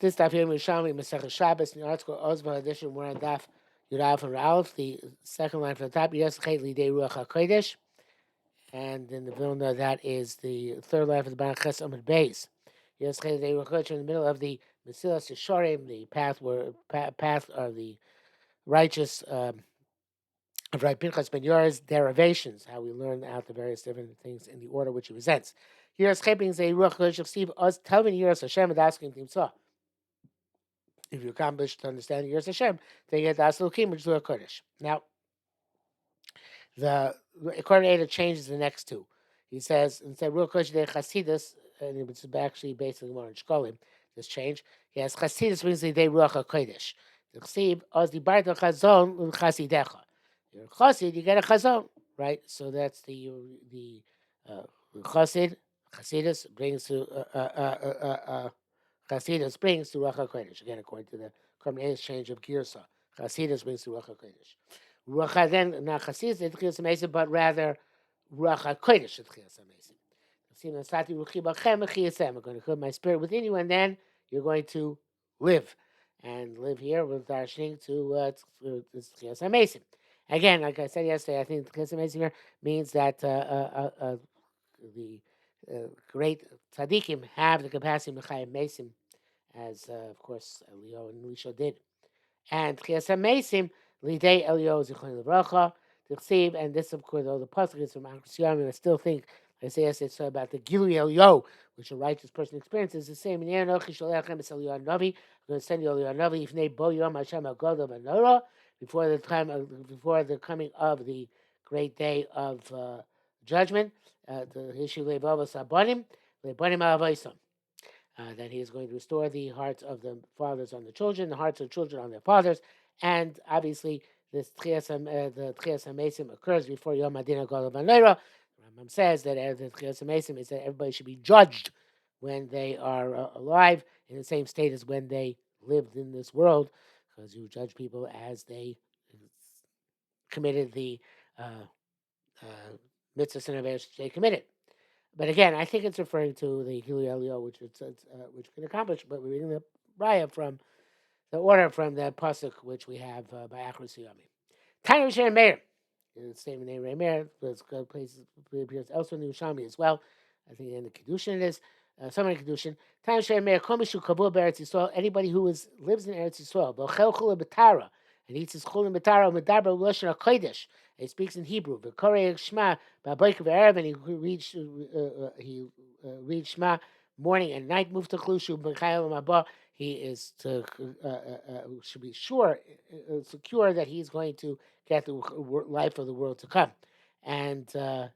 This daf here Yerushalmi Shabbos in the article Ozba edition 1 on daf Yudalef and Ralph. The second line from the top, Yes Chet Lidei Ruach HaKodesh. And in the Vilna, that is the third line from the bottom, Ches Amud Beis. Yes Chet Lidei Ruach HaKodesh in the middle of the Mesilas Yesharim, the path of the righteous of Rabbi Pinchas Ben Yor's derivations, how we learn out the various different things in the order which he presents. Yes Chet Lidei Ruach HaKodesh Steve Oz Telvin Yeros Hashem Adaskim Timtzah. If you accomplish to understand Yerush Hashem, then you get the Aslukim, which is the Kodesh. Now, the coordinator changes the next two. He says, instead, Ruach Kodesh de Chasidus, and it's actually basically more in Shkolim, this change. He has Chasidus means the day Ruach HaKodesh. The Chsib, Oz di Barta Chazon, Chasidecha. You're a Chasid, you get a Chazon, right? So that's the Chasidus brings to, Chasidus brings to Ruach HaKodesh, again, according to the coordinator's change of Girsa. Chasidus brings to Ruach HaKodesh. Ruach then, not Chasidus, it's Chiyas HaMesim, but rather Ruach HaKodesh is Chiyas HaMesim. I'm going to put my spirit within you, and then you're going to live. And live here with darshaning to Chiyas HaMesim. Again, like I said yesterday, I think Chiyas HaMesim here means that the great tzaddikim have the capacity to Chayim Mesim, as of course Elio and Elisha did. And Chiyas HaMesim, Lidei Elio Zichron Levracha, Tichsiv, and this of course, though the pasuk is from Yerushalmi, I still think, I say yesterday, so about the Gilui Elio, which a righteous person experiences, the same. I'm going to send you Elio Navi, Ifnei Bo Yom Hashem HaGodol V'Norah, before the coming of the great day of judgment, the issue Levavos Abonim, Lebanim Alavoisom. That he is going to restore the hearts of the fathers on the children, the hearts of children on their fathers, and obviously the Tchias HaMesim occurs before Yom Adin HaGodol V'Noira. Rambam says that the Tchias HaMesim is that everybody should be judged when they are alive in the same state as when they lived in this world, because you judge people as they committed the mitzvahs and avos they committed. But again, I think it's referring to the Gilui Elio, which can accomplish. But we're reading the Raya from the order from the pasuk which we have by Yerushalmi. Tanya Rishon Meir, the same name Meir, but places appears elsewhere in the Yerushalmi as well. I think in the Kedushin it is. Somewhere in Kedushin. Tanya Rishon Meir, Kol Mishu Kabul Be'Eretz Yisrael. Anybody who lives in Eretz Yisrael, V'Ochel Chula B'Tara, and eats his Chula B'Tara, Medaber Lashon HaKodesh. He speaks in Hebrew. V'Korei Shema Ba'Boker V'Erev, and he reads Shema morning and night. Move to Chlushu B'Chayel Mabah. He is should be secure that he's going to get the life of the world to come. And I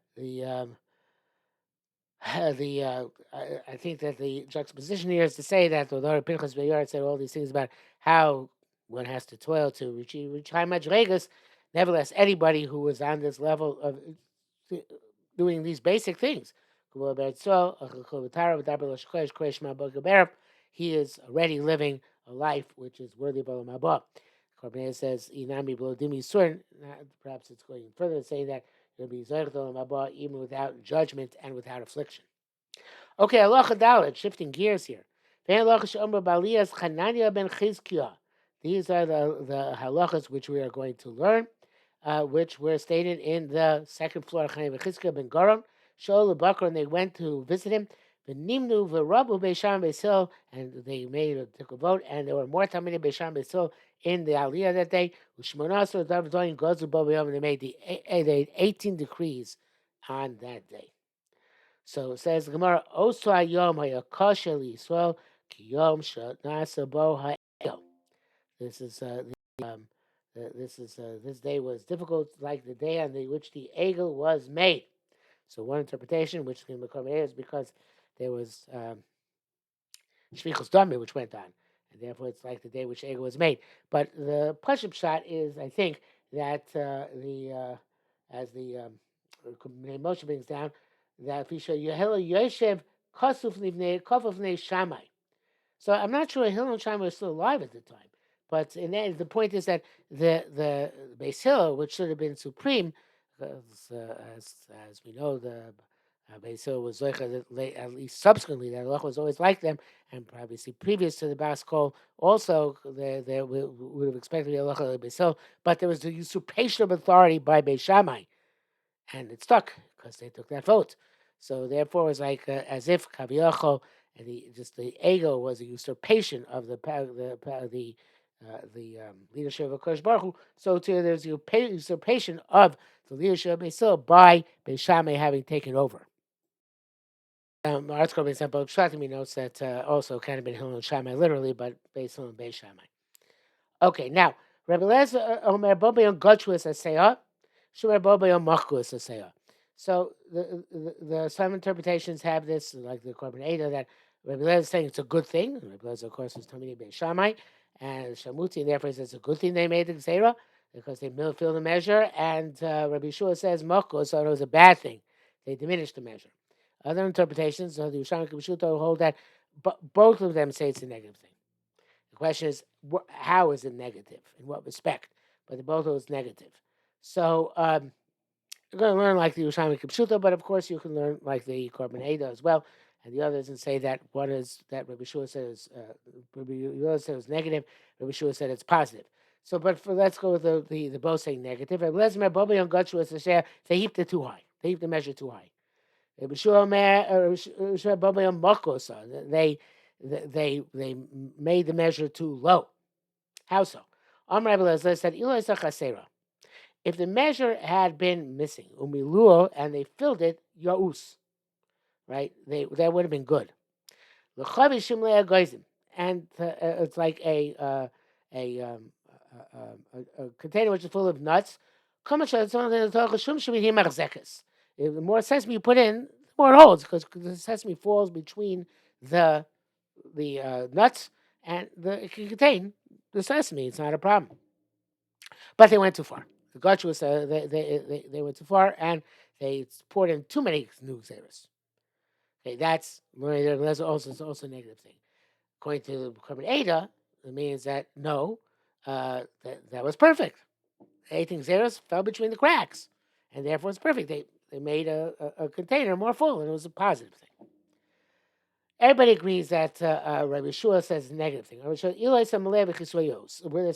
think that the juxtaposition here is to say that the Lord Pinchas Ben Yorah said all these things about how one has to toil to reach high madrigas. Nevertheless, anybody who is on this level of doing these basic things, he is already living a life which is worthy of Olam Haba. Korban says, "Inami b'lodimi surin." Perhaps it's going further, saying that you'll be zoich Olam Haba even without judgment and without affliction. Okay, halacha dalet, shifting gears here. These are the halachas which we are going to learn, which were stated in the second floor of Chananya Chizkiah ben Goron. Shaul Bakr, and they went to visit him. V'nimnu v'rabu Beisham Beisil, and they took a vote, and there were more Talmidei Beisham Beisil in the Aliyah that day. And they made 18 decrees on that day. So it says the Gemara, Osu hayom hayakasha liyisrael ki yom shenasa bo ha'egel. This day was difficult, like the day on which the egel was made. So one interpretation, which can become is because there was shvichus dami, which went on, and therefore it's like the day which egel was made. But the pashup shot is, I think, that as the Moshe brings down, that Fisha Yehela Yoshev Kosuf Livnei Kofov Nei Shammai. So I'm not sure Hillel and Shammai were still alive at the time, but the point is that the Beis Hillel, which should have been supreme, as we know, the Beisil was Zoicha at least subsequently that halacha was always like them, and probably see previous to the Bas Kol also there would have expected the halacha like Beisil, but there was the usurpation of authority by Beis Shammai, and it stuck because they took that vote. So therefore, it was like as if Kaviyachol and just the ego was a usurpation of the leadership of Kodesh Baruch Hu. So too, there's a usurpation of the leadership of Beisil by Beis Shammai having taken over. Article based on both Shatimi notes that also kind of been Hillel and Shammai literally, but based on Beis Shammai. Okay, now Rabbi Lezer Omer Bobayon Gotchus Asayah, Shumer Bobayon Machkus Asayah. So some interpretations have this, like the Korban Eda, that Rabbi Lezer is saying it's a good thing. Rabbi Lezer, of course, is Talmidei Beis Shammai, and Shamuti, and therefore says it's a good thing they made the Gzeira because they filled the measure. And Rabbi Shua says Machkus, so it was a bad thing. They diminished the measure. Other interpretations, the Yerushalmi Shabbos hold that both of them say it's a negative thing. The question is, how is it negative? In what respect? But both of those negative. So you're going to learn like the Yerushalmi Kipshuta, but of course you can learn like the Korban Eda as well. And the others and say that one is that Rabbi Shua says Rabbi Yehuda said it's negative. Rabbi Shua said it's positive. So, but let's go with the both saying negative. And Lesmer Bobi on Gotchu they heaped it too high. They heaped the measure too high. They made the measure too low. How so? Amar Rabbi said, if the measure had been missing, umiluo, and they filled it, yaus, right? That would have been good. And it's like a container which is full of nuts. The more sesame you put in, the more it holds because the sesame falls between the nuts and it can contain the sesame. It's not a problem. But they went too far. The gotcha was they went too far and they poured in too many new xeris. Okay, that's also a negative thing. According to the Korban Eda, it means that no, that was perfect. 18 xeris fell between the cracks, and therefore it's perfect. They made a container more full, and it was a positive thing. Everybody agrees that Rabbi Shua says a negative thing. Where there's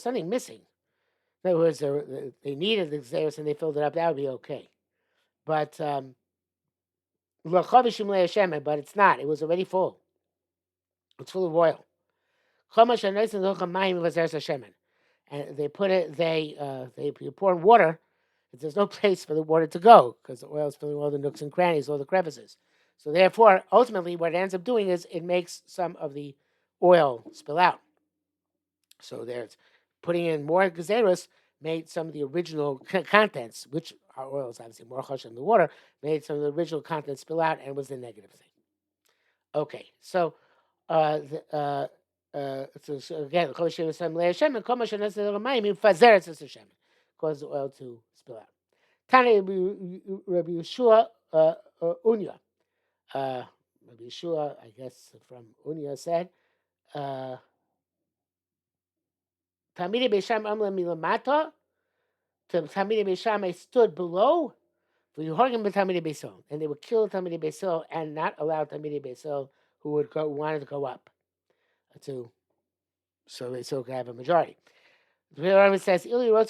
something missing. In other words, they needed the xeris and they filled it up. That would be okay. But but it's not. It was already full. It's full of oil. And they put it. They pour water. There's no place for the water to go because the oil is filling all the nooks and crannies, all the crevices. So therefore, ultimately, what it ends up doing is it makes some of the oil spill out. So there's putting in more gazeros made some of the original contents, which are oils, obviously more hush than the water, made some of the original contents spill out and was the negative thing. Okay, so so again, cause the oil to spill out. Tani Rabbi Yeshua Unya. Rabbi Yeshua, I guess from Unya said, Tamidi Beisham Amla Milamata, Tamidi Beisham stood below, and they would kill Tamidi Beisil and not allow Tamidi Beisil who wanted to go up to so they still could have a majority. The Rebbe says, so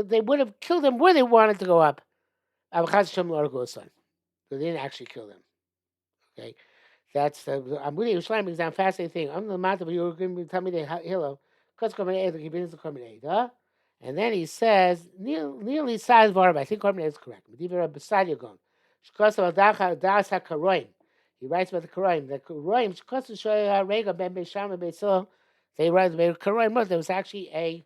they would have killed them where they wanted to go up. So they didn't actually kill them. Okay, that's I'm really Yerushalmi because I'm fascinating thing. I'm the matter, but you're going to tell me the hilo. And then he says, nearly size varb. I think Korban is correct. Beside you going. He writes about the Karoim. The Karoim, they write the Karoim. There was actually a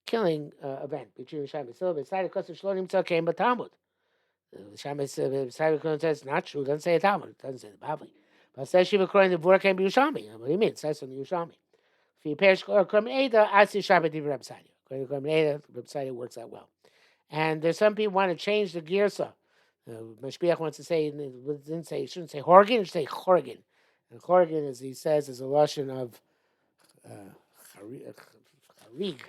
killing event between Shai and Basil. Beside the Kosu Shlonim came but Talmud. Shai says not true. It doesn't say a Talmud. It doesn't say the Bavli. But it says Shiva Karoim, the Vura came to Yerushalmi. What do you mean? It says from the Yerushalmi. If you perish Korban Eda, I see Shabbat Divi Reb Sadia. According to Korban Eda, Reb Sadia works out well. And there's some people want to change the girsa. Mashbiach wants to say, shouldn't say Horgan, it should say Chorgan. And Chorgan, as he says, is a lashon of charig.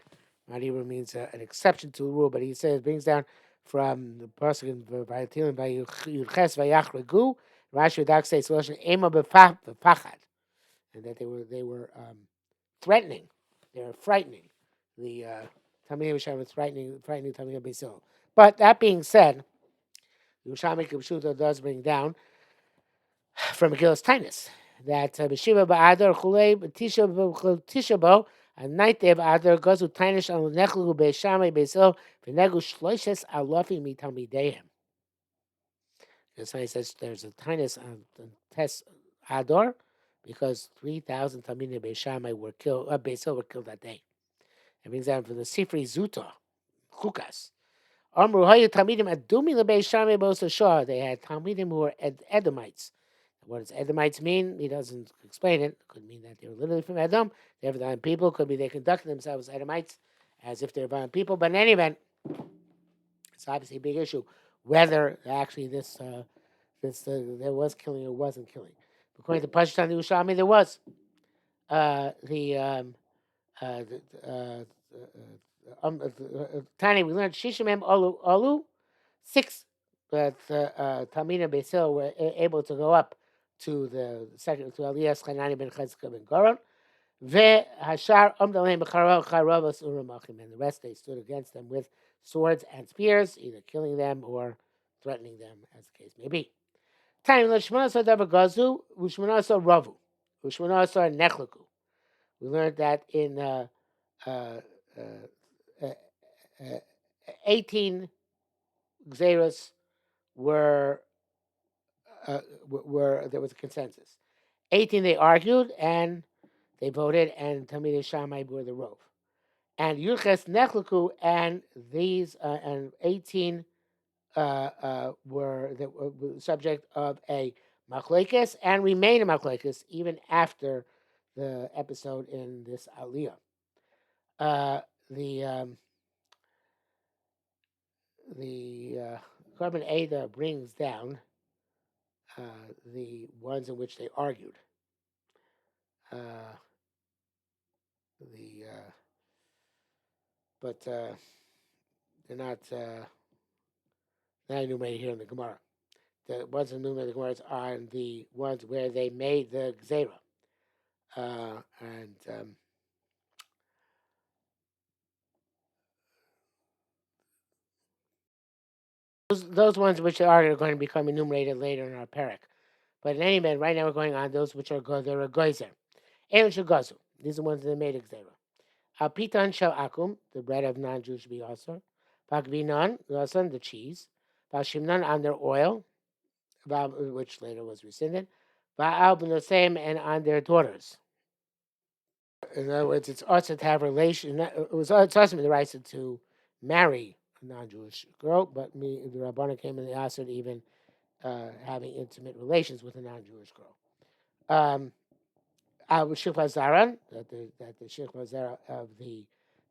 Not even means an exception to the rule, but he says brings down from the person by Yudches Vayachregu. Rashi Radak says Ema b'pachad, and that they were threatening, they were frightening. The Talmidei Yerushalmi was frightening Talmidei Beisil. But that being said, Yerushalmi Kibshuta does bring down from Megillus Tainus that B'Shiva Ba'adar Chulei Tisha Bo, a night day of Adar goes with Tainus on Nechlu Beishamai Beisil V'Negu Shloishes Alofi Mitalmideim. That's why he says there's a Tainus on Tes Adar because 3,000 Talmidei Beishamai were killed. Beisil were killed that day. It brings down from the Sifri Zuta Chukas. Amru Hayu Talmidim Adumi LeBeishamai Bosa Shah. They had Talmidim who were Edomites. What does Edomites mean? He doesn't explain it. Could mean that they were literally from Edom. They were violent people. Could be they conducted themselves as Edomites as if they're violent people. But in any event, it's obviously a big issue whether actually there was killing or wasn't killing. According to Pashtan Yerushalmi, there was. Tani, we learned Shishimem Olu, 6 that Talmidei Beisil were able to go up to the second to Elias Chanani ben Chazkiah ben Goron. Hashar Omdaleim Charavos Uramachim, and the rest they stood against them with swords and spears, either killing them or threatening them, as the case may be. Tani Lashmanasa Davagazu, Ushmanasa Ravu, Ushmanasa Nechlaku. We learned that in 18 Xeris were there was a consensus. 18 they argued and they voted, and Talmidei Shammai were the rove. And Yurches Nechlaku and these and 18 were the subject of a machlekes and remain a machlekes even after the episode in this aliyah. The Carbon Ada brings down the ones in which they argued. But they're not enumerated here in the Gemara. The ones enumerated in the Gemara are the ones where they made the Gzera. And those ones which are going to become enumerated later in our parak. But in any event, right now we're going on those which are they're a goizer. Aaron Shagazu. These are the ones that made a Gzera. Al pitan shel akum, the bread of non-Jews be also. Pagvinon, the cheese. Val shimnon on their oil, which later was rescinded. Val b'nosem, and on their daughters. In other words, it's also to have relation. It's also the right to marry a non-Jewish girl, but the Rabbana came and they asked her to even having intimate relations with a non-Jewish girl. Shikha Zaran, that the Shikha Zara of the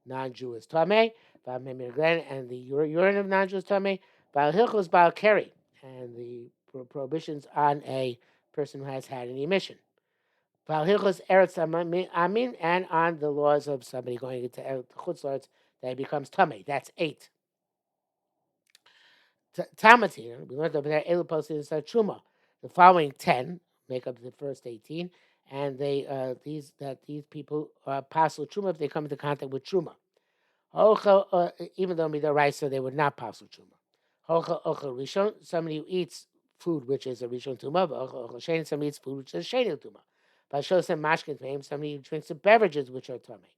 non-Jew is Tameh, and the urine of non-Jew is Tameh, Hilchos Baal Keri, and the prohibitions on a person who has had an emission. Hilchos Eretz Amin, and on the laws of somebody going into Chutz La'aretz that he becomes Tameh. That's 8. Tamatir, we learned over there, Elu posted inside Truma. The following 10 make up the first 18. And these people pasul truma if they come into contact with truma. Even though midaraisa they would not pasul truma. Rishon, somebody who eats food which is a rishon tuma. Somebody eats food which is sheni tuma. Bashosem mashkin tmeim, somebody who drinks the beverages which are tummy.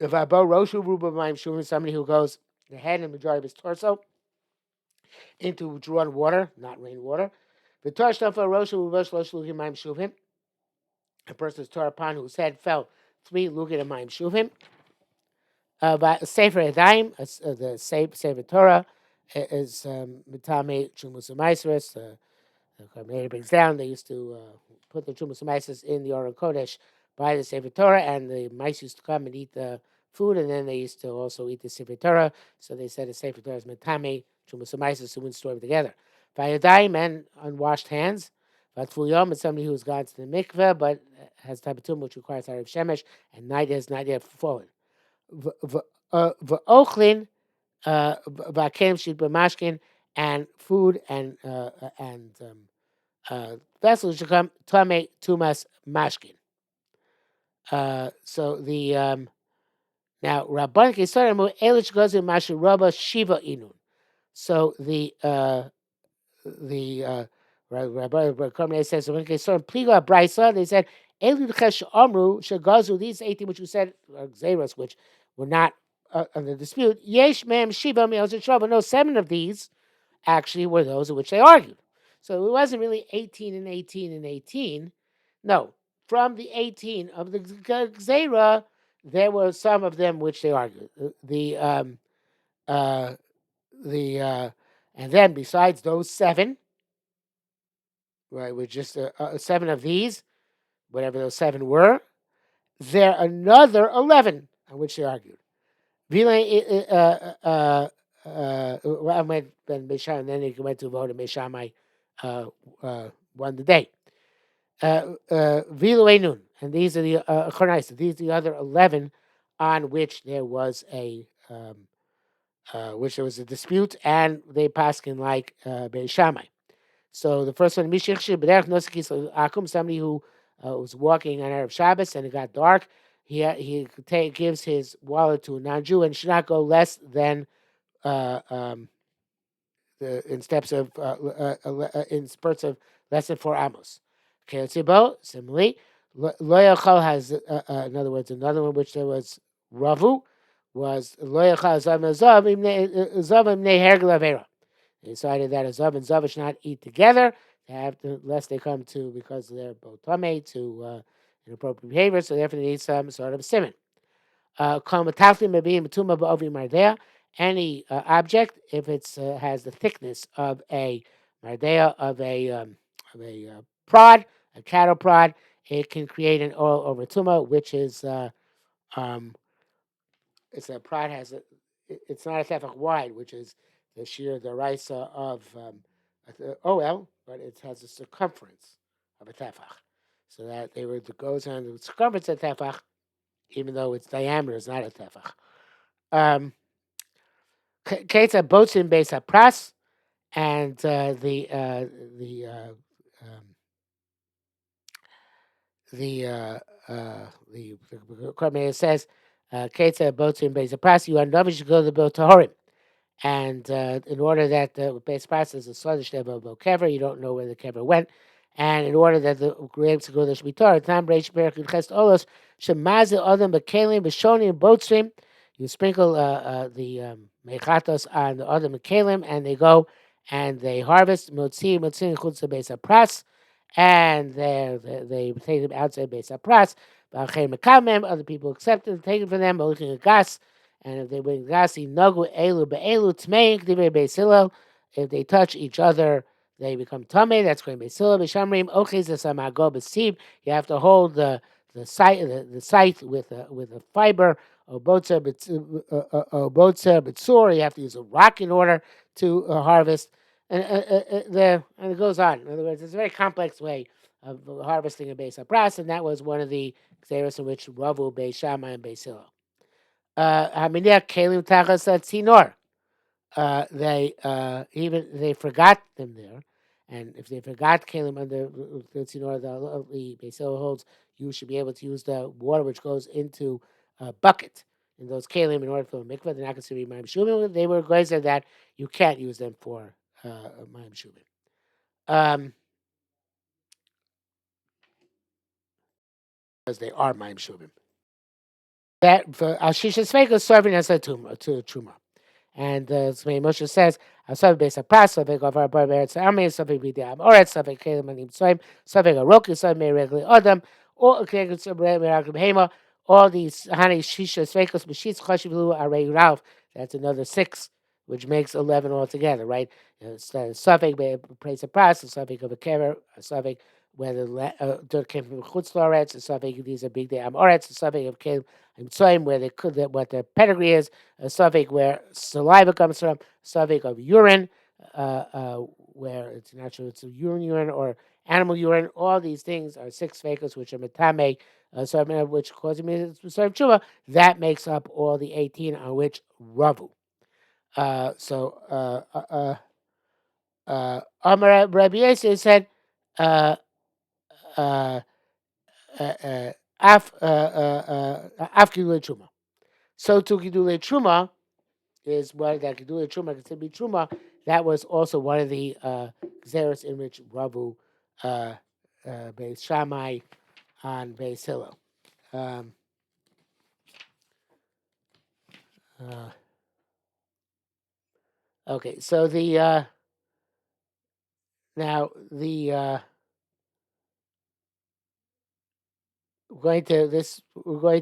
If abo roshu ruba mayim shuvim, somebody who goes the head and majority of his torso into drawn water, not rainwater. V'tor shtafa roshu ruba shlosh lukim mayim shuvim. A person's Torah upon whose head fell 3 lugid amayim shuvim. Sefer Edaim, the Sefer Torah is mitame chumus u'maisres. The Karmeir brings down. They used to put the chumus u'maisres in the Aron Kodesh by the Sefer Torah, and the mice used to come and eat the food, and then they used to also eat the Sefer Torah. So they said the Sefer Torah is mitame chumus u'maisres, who wouldn't store them together. Vayadayim, and unwashed hands. Vatful is somebody who's gone to the mikveh but has tabatum, which requires Harav Shemesh, and night has not yet fallen. V'ochlin Vakem Shit B'Mashkin, and food and vessels should come Tame Tumas Mashkin. So the now Rabban Kesaramu Elish goes in Masharaba Shiva Inun. So the Rabbi Karmane says so when Kesarim Pliga Brisa, they said Elud Chesh Amru Shagazu, these 18 which we said are Xeros, which were not under dispute. Yesh Mem Shiva Meos Trouble. No, 7 of these actually were those in which they argued. So it wasn't really 18 and 18 and 18. No, from the 18 of the Xera, there were some of them which they argued. Uh, and then besides those 7, right, with just 7 of these, whatever those 7 were, there are another 11 on which they argued. I went Ben Mesham, and then he went to vote, and Meshamai won the day. Vilu and these are the these are the other 11 on which there was a dispute, and they paskin like Beishamai. So the first one, somebody who was walking on Erev Shabbos and it got dark. He gives his wallet to a non-Jew and should not go less than uh, um, in spurts of less than 4 amos. Okay, similarly, Loyachal has in other words another one which there was Ravu was Loyachal Zav Zav Imne Herglavera. They decided that a Zav and Zav should not eat together. They have to, lest they come to, because they're both tame, to inappropriate behavior, so therefore they need some sort of simon. Any object, if it has the thickness of a mardea, of a prod, a cattle prod, it can create an oil over tuma, which is it's a prod has a, it's not a tefach wide, which is the shear the raisa of oil, but it has a circumference of a tefach, so that it goes on the circumference of tefach, even though its diameter is not a tefach. Ketza boats in base pras, and the Kormeir says Ketza boats in base pras. You are novice to go to the boat to Horim. And in order that the base process is a sludge of a kever, you don't know where the kever went. And in order that the grapes go to Shmitar, Tam Reish Berak Chest Olos, Shemazil Adam Bekalim Bishoni and boat stream. You sprinkle the mechatos on the other mekalim, and they go and they harvest motzi chutz base pras, and they take them outside base pras. Other people accept it, take it from them, looking at gas. And if they bring gasi nagu elu be'elu tmein k'divrei beisilo, if they touch each other, they become tame. That's going beisilo b'shamrim oches esamago b'sib. You have to hold the scythe with a fiber. Obotzer b'tzur. You have to use a rock in order to harvest. And it goes on. In other words, it's a very complex way of harvesting a beis hapras, and that was one of the xeros in which Ravu, Beis Shammai, and Beis Hillel. Haminiach Kalim Tachas Tzinor. They forgot them there, and if they forgot Kalim under the Tzinor, the Beis Hillel holds you should be able to use the water which goes into a bucket in those Kalim in order for a mikvah. They're not considered Mayim Shubim. They were glazed that you can't use them for Mayim Shubim. Because they are Mayim Shubim. That for Ashisha Sveika is serving as a truma. And Moshe says, "Asavik beis hapras, savik of our beretz army, savik b'diam oretz, savik kelim anim tzoim, savik aroki, savik meregli adam, or kelim meregli behema." All these hani shisha sveikos b'shitz chashiv arei rav. That's another 6, which makes 11 altogether, right? Savik beis hapras, savik of a kever, savik whether dirt came from chutz loretz, savik these are big diam oretz, savik of kelim. And where they could what the pedigree is, a suffix where saliva comes from, suffix of urine, where it's natural, it's a urine or animal urine. All these things are 6 fakos, which are metame, which causes me to serve tshuva. That makes up all the 18 on which ravu. Amar Rabbi Yosef said, uh, uh, af gidulei truma. So to gidulei truma is what that gidulei truma considered to be truma. That was also one of the xeris in which Ravu Beis Shammai on Beis Hillel. Um, okay, so the now the we're going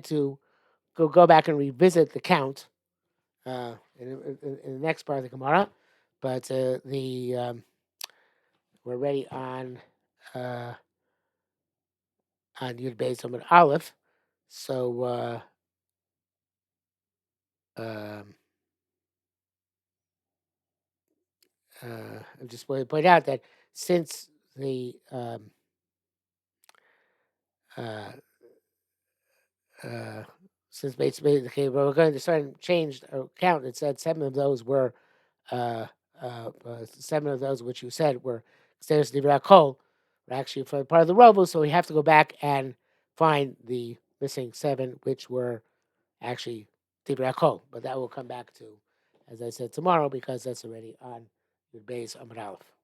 to go back and revisit the count in the next part of the Gemara, but we're already on Yud Beis Amud Aleph, so um, I just want to point out that since the uh, uh, since basically we're going to start and change our count. It said seven of those were 7 of those which you said were Xeris Divrei Kol, were actually for part of the Robo. So we have to go back and find the missing 7, which were actually Divrei Kol. But that will come back to, as I said, tomorrow because that's already on the base Amud Aleph.